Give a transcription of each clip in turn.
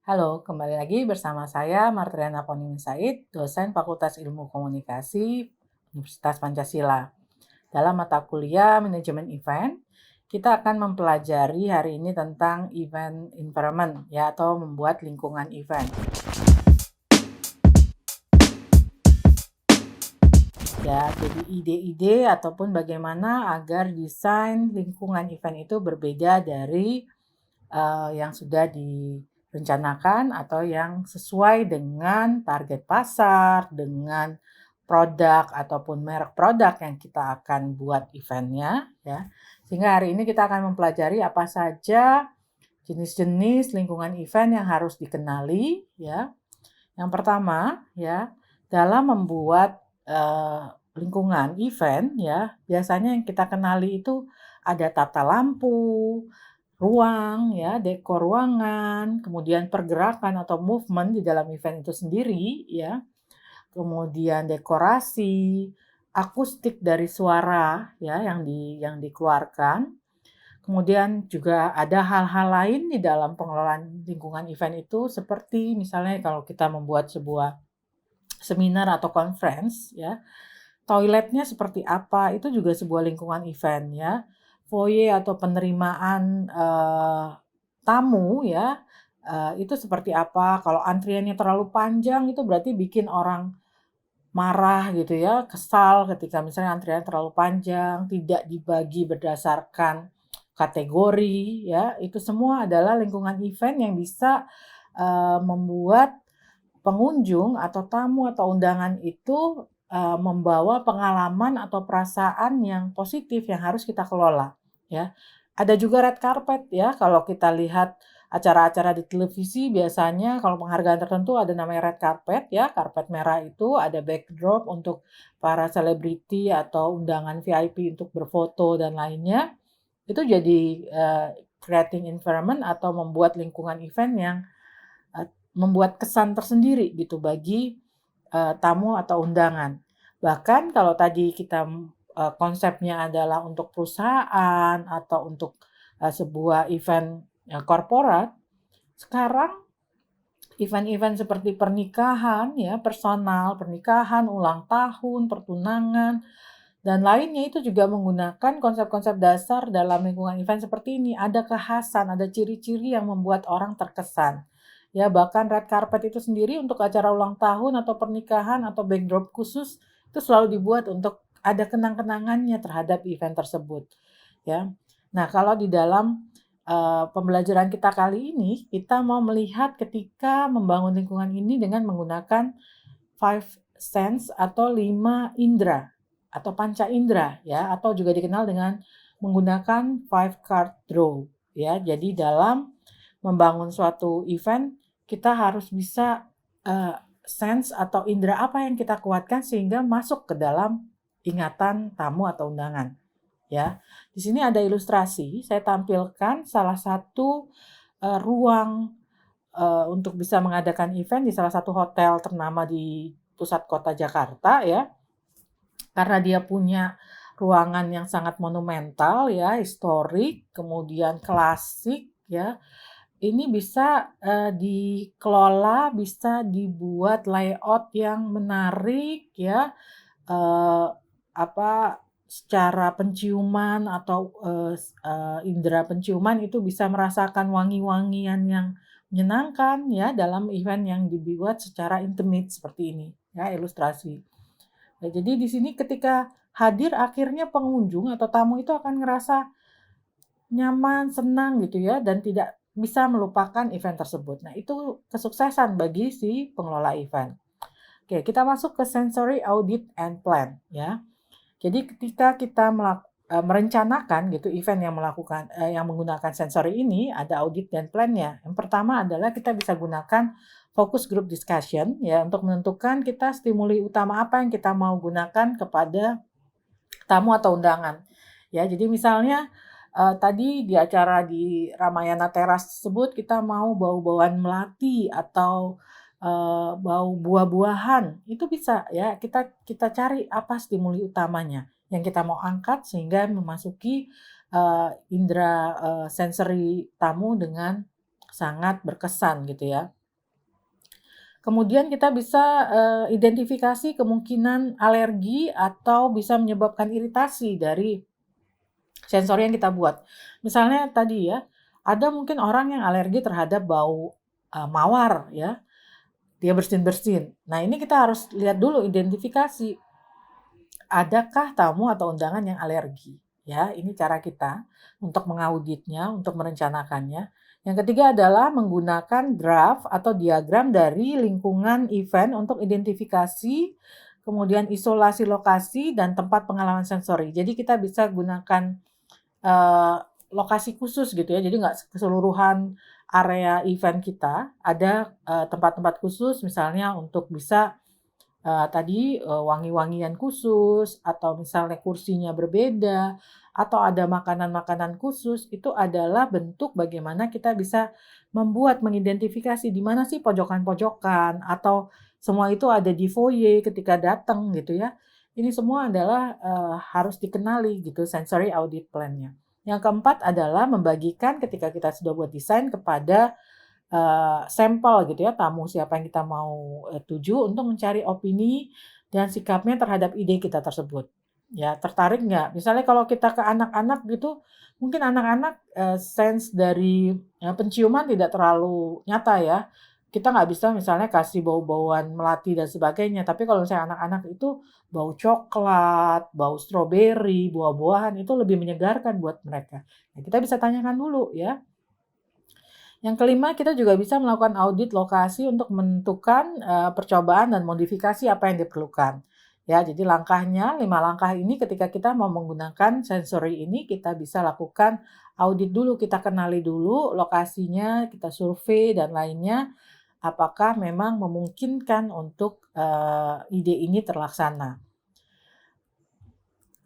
Halo, kembali lagi bersama saya Martriana Ponimi Said, dosen Fakultas Ilmu Komunikasi Universitas Pancasila. Dalam mata kuliah Manajemen Event, kita akan mempelajari hari ini tentang event environment, ya, atau membuat lingkungan event. Ya, jadi ide-ide ataupun bagaimana agar desain lingkungan event itu berbeda dari yang sudah direncanakan atau yang sesuai dengan target pasar, dengan produk ataupun merek produk yang kita akan buat eventnya, ya. Sehingga hari ini kita akan mempelajari apa saja jenis-jenis lingkungan event yang harus dikenali, ya. Yang pertama, ya, dalam membuat lingkungan event, ya, biasanya yang kita kenali itu ada tata lampu, ruang, ya, dekor ruangan, kemudian pergerakan atau movement di dalam event itu sendiri, ya, kemudian dekorasi, akustik dari suara, ya, yang dikeluarkan. Kemudian juga ada hal-hal lain di dalam pengelolaan lingkungan event itu, seperti misalnya kalau kita membuat sebuah seminar atau conference, ya, toiletnya seperti apa, itu juga sebuah lingkungan event, ya. Foyer atau penerimaan, tamu, ya, itu seperti apa, kalau antriannya terlalu panjang itu berarti bikin orang marah gitu ya, kesal ketika misalnya antrian terlalu panjang, tidak dibagi berdasarkan kategori, ya, itu semua adalah lingkungan event yang bisa, membuat pengunjung atau tamu atau undangan itu, membawa pengalaman atau perasaan yang positif yang harus kita kelola, ya. Ada juga red carpet ya, kalau kita lihat acara-acara di televisi biasanya kalau penghargaan tertentu ada namanya red carpet ya, karpet merah itu ada backdrop untuk para selebriti atau undangan VIP untuk berfoto dan lainnya. Itu jadi, creating environment atau membuat lingkungan event yang membuat kesan tersendiri gitu bagi, tamu atau undangan. Bahkan kalau tadi kita, konsepnya adalah untuk perusahaan atau untuk, sebuah event, korporat, sekarang event-event seperti pernikahan ya, personal, pernikahan, ulang tahun, pertunangan, dan lainnya itu juga menggunakan konsep-konsep dasar dalam lingkungan event seperti ini. Ada kekhasan, ada ciri-ciri yang membuat orang terkesan. Ya, bahkan red carpet itu sendiri untuk acara ulang tahun atau pernikahan atau backdrop khusus itu selalu dibuat untuk ada kenang-kenangannya terhadap event tersebut. Ya. Nah, kalau di dalam pembelajaran kita kali ini, kita mau melihat ketika membangun lingkungan ini dengan menggunakan five sense atau 5 indera atau panca indera ya, atau juga dikenal dengan menggunakan five card draw ya. Jadi dalam membangun suatu event kita harus bisa sense atau indera apa yang kita kuatkan sehingga masuk ke dalam ingatan tamu atau undangan ya. Di sini ada ilustrasi, saya tampilkan salah satu ruang untuk bisa mengadakan event di salah satu hotel ternama di pusat kota Jakarta ya. Karena dia punya ruangan yang sangat monumental ya, historik, kemudian klasik ya. Ini bisa, dikelola, bisa dibuat layout yang menarik ya, eee, apa, secara penciuman atau, indera penciuman itu bisa merasakan wangi-wangian yang menyenangkan ya dalam event yang dibuat secara intimate seperti ini ya, ilustrasi. Nah, jadi di sini ketika hadir akhirnya pengunjung atau tamu itu akan ngerasa nyaman, senang gitu ya, dan tidak bisa melupakan event tersebut. Nah, itu kesuksesan bagi si pengelola event. Oke, kita masuk ke sensory audit and plan ya. Jadi ketika kita merencanakan gitu event yang yang menggunakan sensory ini, ada audit dan plan-nya. Yang pertama adalah kita bisa gunakan focus group discussion ya untuk menentukan kita stimuli utama apa yang kita mau gunakan kepada tamu atau undangan. Ya, jadi misalnya tadi di acara di Ramayana Teras tersebut kita mau bau-bauan melati atau bau buah-buahan, itu bisa ya kita kita cari apa stimuli utamanya yang kita mau angkat sehingga memasuki indera sensory tamu dengan sangat berkesan gitu ya. Kemudian kita bisa identifikasi kemungkinan alergi atau bisa menyebabkan iritasi dari sensor yang kita buat. Misalnya tadi ya, ada mungkin orang yang alergi terhadap bau mawar ya, dia bersin-bersin. Nah ini kita harus lihat dulu identifikasi, adakah tamu atau undangan yang alergi? Ya, ini cara kita untuk mengauditnya, untuk merencanakannya. Yang ketiga adalah menggunakan graf atau diagram dari lingkungan event untuk identifikasi, kemudian isolasi lokasi dan tempat pengalaman sensori. Jadi kita bisa gunakan lokasi khusus gitu ya. Jadi nggak keseluruhan area event kita, ada tempat-tempat khusus misalnya untuk bisa tadi wangi-wangian khusus atau misalnya kursinya berbeda atau ada makanan-makanan khusus, itu adalah bentuk bagaimana kita bisa membuat mengidentifikasi di mana sih pojokan-pojokan atau semua itu ada di foyer ketika datang gitu ya. Ini semua adalah harus dikenali gitu sensory audit plan-nya. Yang keempat adalah membagikan ketika kita sudah buat desain kepada sampel gitu ya, tamu siapa yang kita mau tuju untuk mencari opini dan sikapnya terhadap ide kita tersebut. Ya, tertarik nggak? Misalnya kalau kita ke anak-anak gitu, mungkin anak-anak sense dari penciuman tidak terlalu nyata ya. Kita nggak bisa misalnya kasih bau-bauan melati dan sebagainya, tapi kalau misalnya anak-anak itu bau coklat, bau stroberi, buah-buahan itu lebih menyegarkan buat mereka. Nah, kita bisa tanyakan dulu ya. Yang kelima, kita juga bisa melakukan audit lokasi untuk menentukan percobaan dan modifikasi apa yang diperlukan. Ya, jadi langkahnya, 5 langkah ini ketika kita mau menggunakan sensory ini, kita bisa lakukan audit dulu, kita kenali dulu lokasinya, kita survei dan lainnya, apakah memang memungkinkan untuk ide ini terlaksana.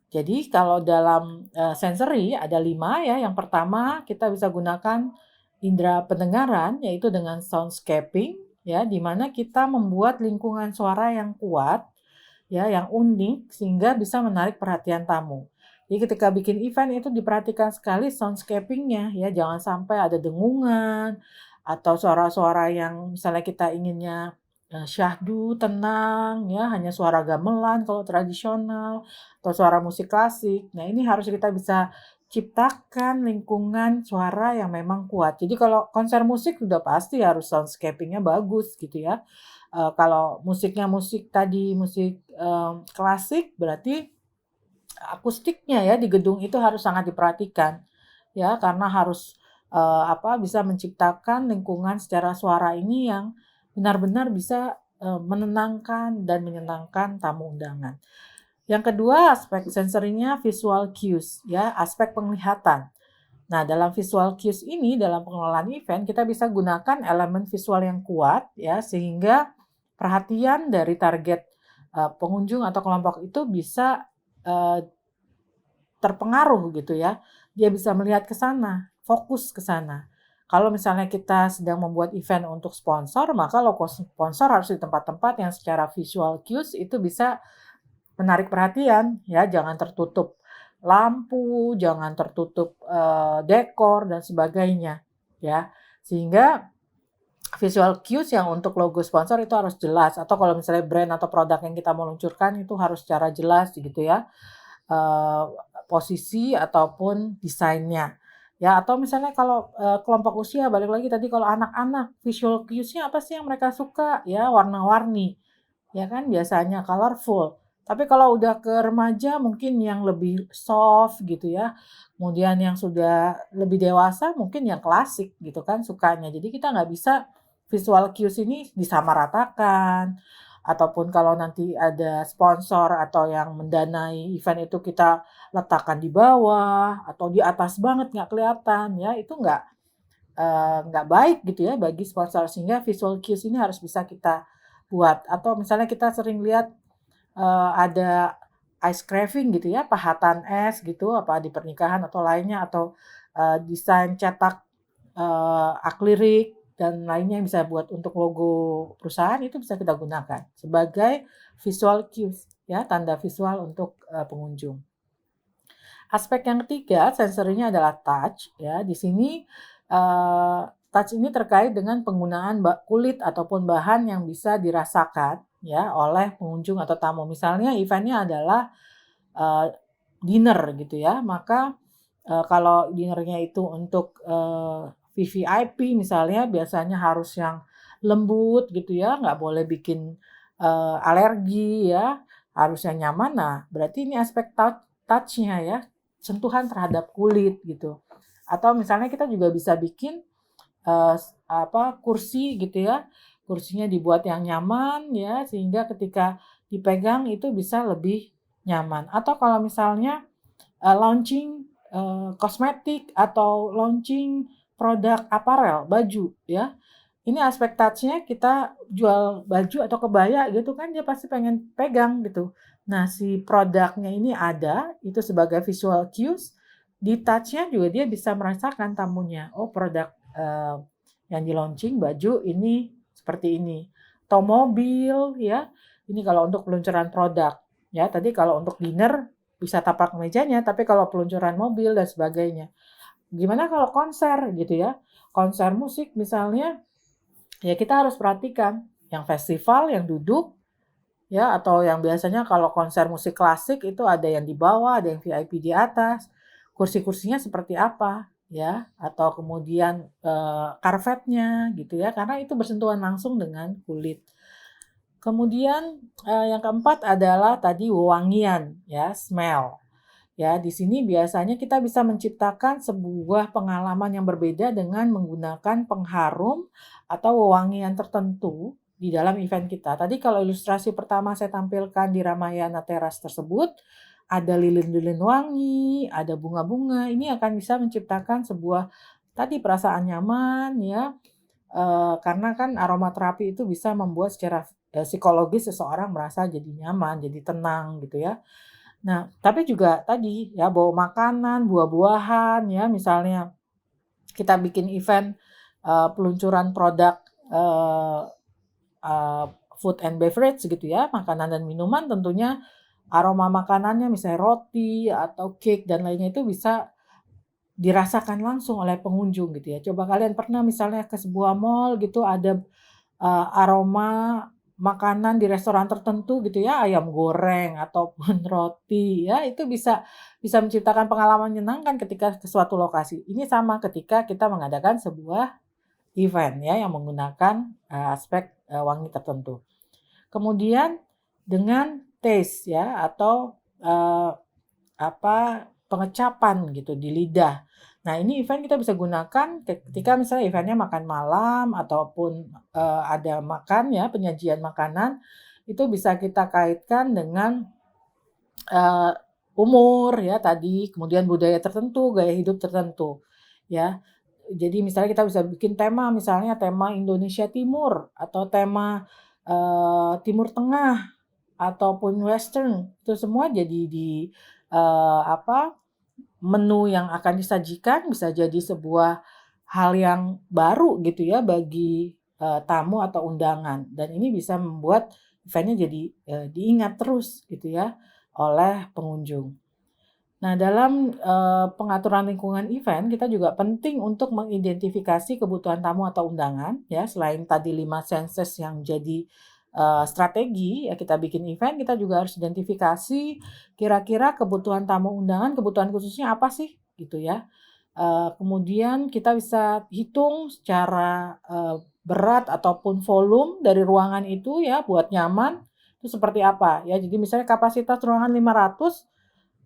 Jadi kalau dalam sensory ada 5 ya. Yang pertama kita bisa gunakan indera pendengaran yaitu dengan soundscaping ya, di mana kita membuat lingkungan suara yang kuat ya, yang unik sehingga bisa menarik perhatian tamu. Jadi ketika bikin event itu diperhatikan sekali soundscaping-nya ya, jangan sampai ada dengungan atau suara-suara yang misalnya kita inginnya syahdu, tenang ya, hanya suara gamelan kalau tradisional atau suara musik klasik. Nah, ini harus kita bisa ciptakan lingkungan suara yang memang kuat. Jadi kalau konser musik sudah pasti harus soundscaping-nya bagus gitu ya. Kalau musiknya musik tadi musik klasik, berarti akustiknya ya di gedung itu harus sangat diperhatikan ya, karena harus bisa menciptakan lingkungan secara suara ini yang benar-benar bisa menenangkan dan menyenangkan tamu undangan. Yang kedua, aspek sensorinya visual cues ya, aspek penglihatan. Nah, dalam visual cues ini dalam pengelolaan event kita bisa gunakan elemen visual yang kuat ya, sehingga perhatian dari target pengunjung atau kelompok itu bisa terpengaruh gitu ya. Dia bisa melihat ke sana, fokus ke sana. Kalau misalnya kita sedang membuat event untuk sponsor, maka logo sponsor harus di tempat-tempat yang secara visual cues itu bisa menarik perhatian ya, jangan tertutup lampu, jangan tertutup dekor dan sebagainya ya. Sehingga visual cues yang untuk logo sponsor itu harus jelas, atau kalau misalnya brand atau produk yang kita mau luncurkan itu harus secara jelas gitu ya. Posisi ataupun desainnya. Ya, atau misalnya kalau kelompok usia, balik lagi tadi kalau anak-anak, visual cues-nya apa sih yang mereka suka? Ya, warna-warni. Ya kan biasanya colorful. Tapi kalau udah ke remaja mungkin yang lebih soft gitu ya. Kemudian yang sudah lebih dewasa mungkin yang klasik gitu kan sukanya. Jadi kita nggak bisa visual cues ini disamaratakan. Ataupun kalau nanti ada sponsor atau yang mendanai event itu kita letakkan di bawah atau di atas banget nggak kelihatan ya, itu nggak baik gitu ya bagi sponsor, sehingga visual cues ini harus bisa kita buat. Atau misalnya kita sering lihat ada ice carving gitu ya, pahatan es gitu apa di pernikahan atau lainnya, atau desain cetak akrilik dan lainnya yang bisa buat untuk logo perusahaan, itu bisa kita gunakan sebagai visual cues ya, tanda visual untuk pengunjung. Aspek yang ketiga, sensorinya adalah touch ya. Di sini touch ini terkait dengan penggunaan kulit ataupun bahan yang bisa dirasakan ya oleh pengunjung atau tamu. Misalnya eventnya adalah dinner gitu ya, maka kalau dinernya itu untuk VVIP misalnya biasanya harus yang lembut gitu ya, nggak boleh bikin alergi ya, harus yang nyaman. Nah, berarti ini aspek touch-nya ya, sentuhan terhadap kulit gitu. Atau misalnya kita juga bisa bikin kursi gitu ya, kursinya dibuat yang nyaman ya, sehingga ketika dipegang itu bisa lebih nyaman. Atau kalau misalnya launching kosmetik atau launching produk aparel, baju ya. Ini aspek touch-nya kita jual baju atau kebaya gitu kan dia pasti pengen pegang gitu. Nah, si produknya ini ada, itu sebagai visual cues, di touch-nya juga dia bisa merasakan tamunya, oh produk yang di-launching baju ini seperti ini. Atau mobil ya, ini kalau untuk peluncuran produk. Ya, tadi kalau untuk dinner bisa tapak mejanya, tapi kalau peluncuran mobil dan sebagainya. Gimana kalau konser gitu ya? Konser musik misalnya, ya kita harus perhatikan yang festival yang duduk ya atau yang biasanya kalau konser musik klasik itu ada yang di bawah, ada yang VIP di atas. Kursi-kursinya seperti apa ya atau kemudian karpetnya gitu ya karena itu bersentuhan langsung dengan kulit. Kemudian yang keempat adalah tadi wewangian ya, smell. Ya, di sini biasanya kita bisa menciptakan sebuah pengalaman yang berbeda dengan menggunakan pengharum atau wewangian tertentu di dalam event kita. Tadi kalau ilustrasi pertama saya tampilkan di Ramayana Teras tersebut, ada lilin-lilin wangi, ada bunga-bunga. Ini akan bisa menciptakan sebuah tadi perasaan nyaman ya. Karena kan aromaterapi itu bisa membuat secara psikologis seseorang merasa jadi nyaman, jadi tenang gitu ya. Nah, tapi juga tadi ya bawa makanan, buah-buahan ya misalnya kita bikin event peluncuran produk eee eee, food and beverage gitu ya, makanan dan minuman tentunya aroma makanannya misalnya roti atau cake dan lainnya itu bisa dirasakan langsung oleh pengunjung gitu ya. Coba kalian pernah misalnya ke sebuah mall gitu ada aroma makanan di restoran tertentu gitu ya, ayam goreng ataupun roti ya, itu bisa bisa menciptakan pengalaman menyenangkan ketika ke suatu lokasi. Ini sama ketika kita mengadakan sebuah event ya yang menggunakan aspek wangi tertentu. Kemudian dengan taste ya atau pengecapan gitu di lidah. Nah, ini event kita bisa gunakan ketika misalnya eventnya makan malam ataupun ada makan ya, penyajian makanan, itu bisa kita kaitkan dengan eee, umur ya tadi, kemudian budaya tertentu, gaya hidup tertentu, ya. Jadi misalnya kita bisa bikin tema, misalnya tema Indonesia Timur atau tema Timur Tengah ataupun western, itu semua jadi di menu yang akan disajikan bisa jadi sebuah hal yang baru gitu ya bagi tamu atau undangan dan ini bisa membuat event-nya jadi diingat terus gitu ya oleh pengunjung. Nah, dalam pengaturan lingkungan event kita juga penting untuk mengidentifikasi kebutuhan tamu atau undangan ya, selain tadi 5 senses yang jadi strategi ya kita bikin event, kita juga harus identifikasi kira-kira kebutuhan tamu undangan, kebutuhan khususnya apa sih gitu ya. Kemudian kita bisa hitung secara berat ataupun volume dari ruangan itu ya buat nyaman itu seperti apa ya. Jadi misalnya kapasitas ruangan 500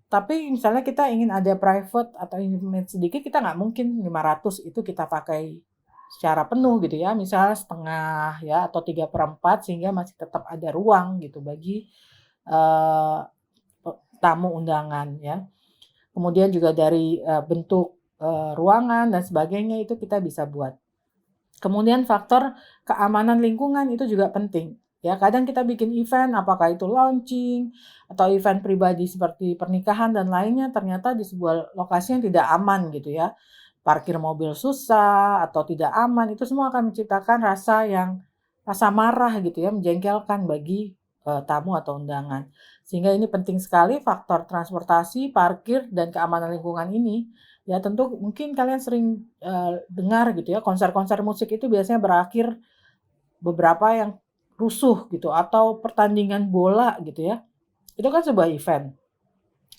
tapi misalnya kita ingin ada private atau intimate sedikit, kita nggak mungkin 500 itu kita pakai secara penuh gitu ya, misalnya setengah ya atau 3/4 sehingga masih tetap ada ruang gitu bagi, eee, tamu undangan ya. Kemudian juga dari, bentuk, ruangan dan sebagainya itu kita bisa buat. Kemudian faktor keamanan lingkungan itu juga penting. Ya, kadang kita bikin event, apakah itu launching atau event pribadi seperti pernikahan dan lainnya, ternyata di sebuah lokasi yang tidak aman gitu ya. Parkir mobil susah atau tidak aman, itu semua akan menciptakan rasa marah gitu ya, menjengkelkan bagi tamu atau undangan. Sehingga ini penting sekali faktor transportasi, parkir, dan keamanan lingkungan ini Ya tentu mungkin kalian sering, dengar gitu ya, konser-konser musik itu biasanya berakhir beberapa yang rusuh gitu atau pertandingan bola gitu ya, itu kan sebuah event.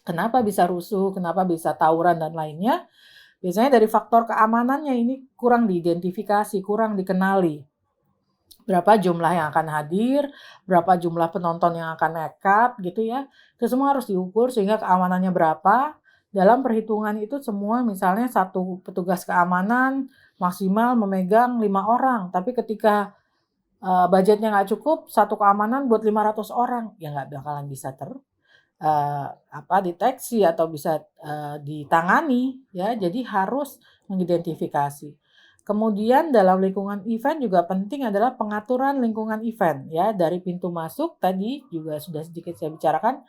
Kenapa bisa rusuh, kenapa bisa tawuran dan lainnya, biasanya dari faktor keamanannya ini kurang diidentifikasi, kurang dikenali. Berapa jumlah yang akan hadir, berapa jumlah penonton yang akan nekat gitu ya. Itu semua harus diukur sehingga keamanannya berapa. Dalam perhitungan itu semua misalnya satu petugas keamanan maksimal memegang 5 orang, tapi ketika budgetnya nggak cukup, satu keamanan buat 500 orang, ya nggak bakalan bisa deteksi atau bisa, ditangani ya. Jadi harus mengidentifikasi. Kemudian dalam lingkungan event juga penting adalah pengaturan lingkungan event ya, dari pintu masuk tadi juga sudah sedikit saya bicarakan,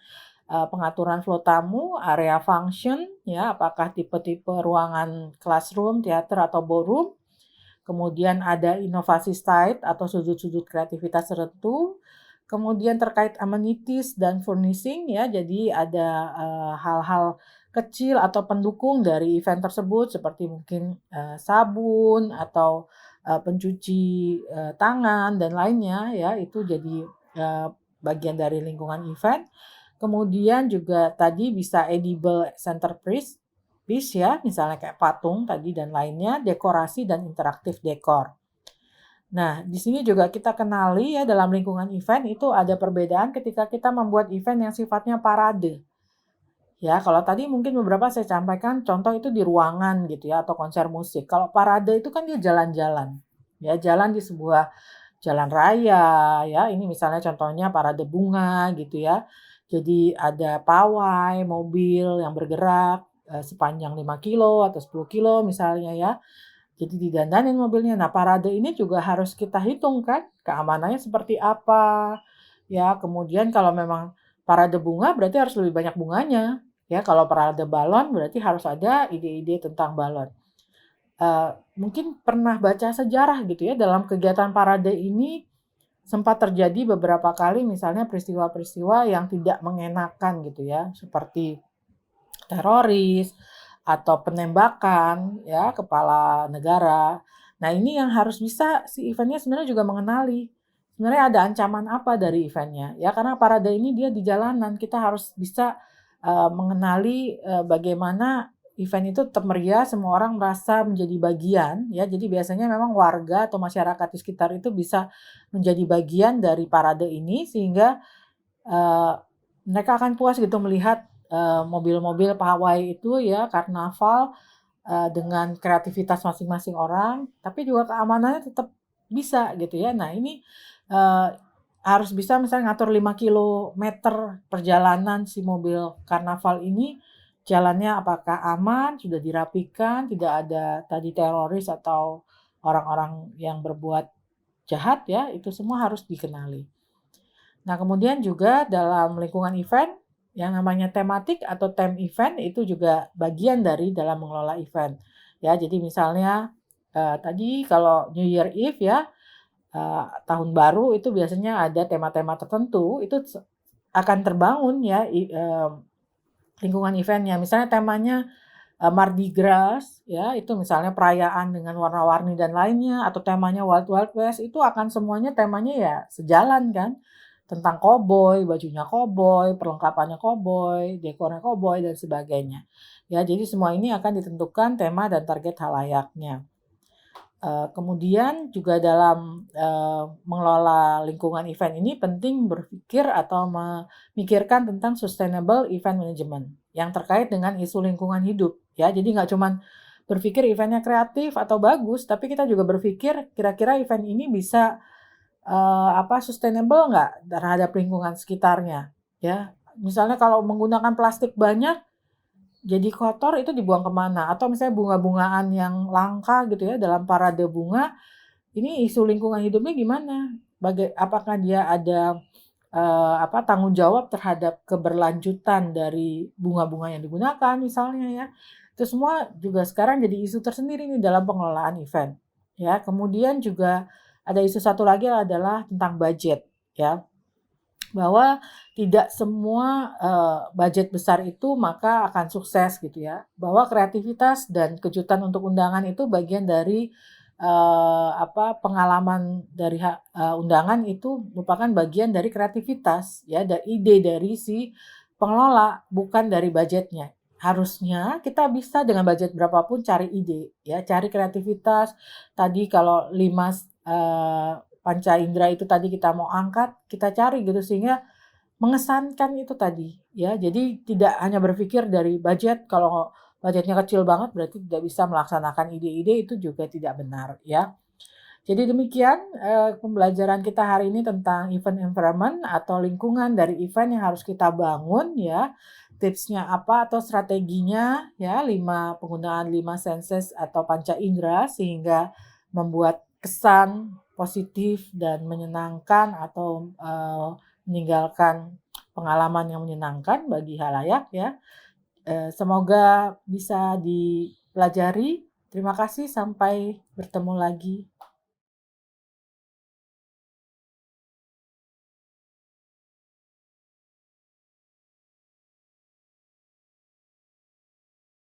pengaturan flow tamu, area function ya, apakah tipe-tipe ruangan classroom, teater, atau ballroom. Kemudian ada inovasi site atau sudut-sudut kreativitas tertentu. Kemudian terkait amenities dan furnishing ya, jadi ada hal-hal kecil atau pendukung dari event tersebut seperti mungkin sabun atau pencuci tangan dan lainnya ya, itu jadi bagian dari lingkungan event. Kemudian juga tadi bisa edible centerpiece ya, misalnya kayak patung tadi dan lainnya, dekorasi dan interaktif dekor. Nah, di sini juga kita kenali ya dalam lingkungan event itu ada perbedaan ketika kita membuat event yang sifatnya parade. Ya, kalau tadi mungkin beberapa saya sampaikan contoh itu di ruangan gitu ya atau konser musik. Kalau parade itu kan dia jalan-jalan. Ya, jalan di sebuah jalan raya ya. Ini misalnya contohnya parade bunga gitu ya. Jadi ada pawai, mobil yang bergerak sepanjang 5 kilo atau 10 kilo misalnya ya. Jadi didandanin mobilnya. Nah, parade ini juga harus kita hitung kan, keamanannya seperti apa. Ya, kemudian kalau memang parade bunga berarti harus lebih banyak bunganya. Ya, kalau parade balon berarti harus ada ide-ide tentang balon. Mungkin pernah baca sejarah gitu ya, dalam kegiatan parade ini sempat terjadi beberapa kali misalnya peristiwa-peristiwa yang tidak mengenakan gitu ya, seperti teroris atau penembakan ya kepala negara. Nah, ini yang harus bisa si eventnya sebenarnya juga mengenali. Sebenarnya ada ancaman apa dari eventnya ya, karena parade ini dia di jalanan, kita harus bisa mengenali bagaimana event itu tetap meriah, semua orang merasa menjadi bagian ya. Jadi biasanya memang warga atau masyarakat di sekitar itu bisa menjadi bagian dari parade ini sehingga Eee, mereka akan puas gitu melihat, mobil-mobil pawai itu ya, karnaval, dengan kreativitas masing-masing orang, tapi juga keamanannya tetap bisa gitu ya. Nah ini, eee, harus bisa misalnya ngatur 5 kilometer perjalanan si mobil karnaval ini, jalannya apakah aman, sudah dirapikan, tidak ada tadi teroris atau orang-orang yang berbuat jahat ya, itu semua harus dikenali. Nah, kemudian juga dalam lingkungan event, yang namanya tematik atau theme event itu juga bagian dari dalam mengelola event. Ya, jadi misalnya tadi kalau New Year Eve ya, tahun baru itu biasanya ada tema-tema tertentu, itu akan terbangun ya lingkungan eventnya. Misalnya temanya Mardi Gras ya, itu misalnya perayaan dengan warna-warni dan lainnya, atau temanya Wild Wild West, itu akan semuanya temanya ya sejalan kan. Tentang koboi, bajunya koboi, perlengkapannya koboi, dekornya koboi, dan sebagainya. Ya, jadi semua ini akan ditentukan tema dan target halayaknya. Kemudian juga dalam mengelola lingkungan event ini penting berpikir atau memikirkan tentang sustainable event management yang terkait dengan isu lingkungan hidup ya. Jadi nggak cuman berpikir eventnya kreatif atau bagus, tapi kita juga berpikir kira-kira event ini bisa sustainable nggak terhadap lingkungan sekitarnya ya. Misalnya kalau menggunakan plastik banyak jadi kotor, itu dibuang kemana? Atau misalnya bunga-bungaan yang langka gitu ya dalam parade bunga, ini isu lingkungan hidupnya gimana? Apakah dia ada tanggung jawab terhadap keberlanjutan dari bunga-bunga yang digunakan misalnya ya. Itu semua juga sekarang jadi isu tersendiri nih dalam pengelolaan event. Ya, kemudian juga ada isu satu lagi adalah tentang budget ya. bahwa tidak semua, budget besar itu maka akan sukses gitu ya. Bahwa kreativitas dan kejutan untuk undangan itu bagian dari, pengalaman dari undangan itu merupakan bagian dari kreativitas ya, ide dari si pengelola, bukan dari budgetnya. Harusnya kita bisa dengan budget berapapun cari ide ya, cari kreativitas. Tadi kalau 5 panca indera itu tadi kita mau angkat, kita cari gitu sehingga mengesankan itu tadi, ya. Jadi tidak hanya berpikir dari budget, kalau budgetnya kecil banget berarti tidak bisa melaksanakan ide-ide, itu juga tidak benar, ya. Jadi demikian, pembelajaran kita hari ini tentang event environment atau lingkungan dari event yang harus kita bangun, ya. Tipsnya apa atau strateginya, ya, penggunaan 5 senses atau panca indera sehingga membuat kesan positif dan menyenangkan atau, meninggalkan pengalaman yang menyenangkan bagi khalayak ya. Semoga bisa dipelajari. Terima kasih, sampai bertemu lagi.